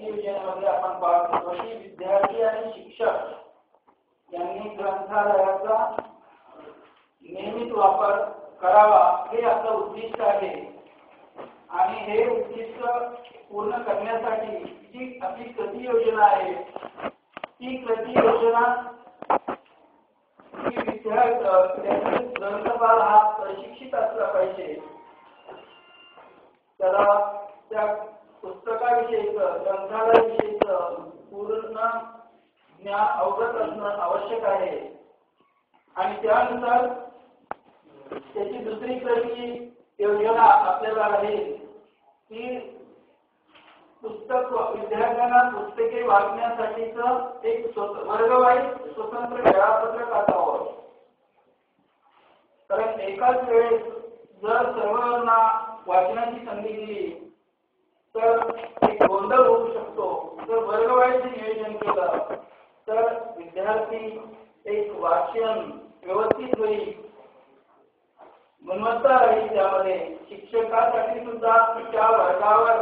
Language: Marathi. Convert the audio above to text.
प्रगती योजनेमध्ये आपण पाहतो की विद्यार्थी आणि शिक्षक यांनी ग्रंथालयाचा नियमित वापर करावा हे आपलं उद्दिष्ट आहे आणि हे उद्दिष्ट पूर्ण करण्यासाठी जी आपली कृती योजना आहे ती कृती योजना ग्रंथपाल हा प्रशिक्षित असला पाहिजे, त्याला त्या पुस्तकाविषयीच ग्रंथालयाविषयीच पूर्ण ज्ञान अवगत असणं आवश्यक आहे आणि त्यानुसार त्याची दुसरी कृती योजना आपल्याला राहील की पुस्तक विद्यार्थ्यांना पुस्तके वाचण्यासाठीच एक वर्गवाईज स्वतंत्र वेळापत्रक असावं. कारण एकाच वेळेस जर सर्वांना वाचनाची संधी दिली तर एक गोंधळ होऊ शकतो. जर वर्गवाईज नियोजन केलं तर विद्यार्थी एक वाचन व्यवस्थित होईल, गुणवत्ता राहील. त्यामध्ये शिक्षकासाठी सुद्धा त्या वर्गावर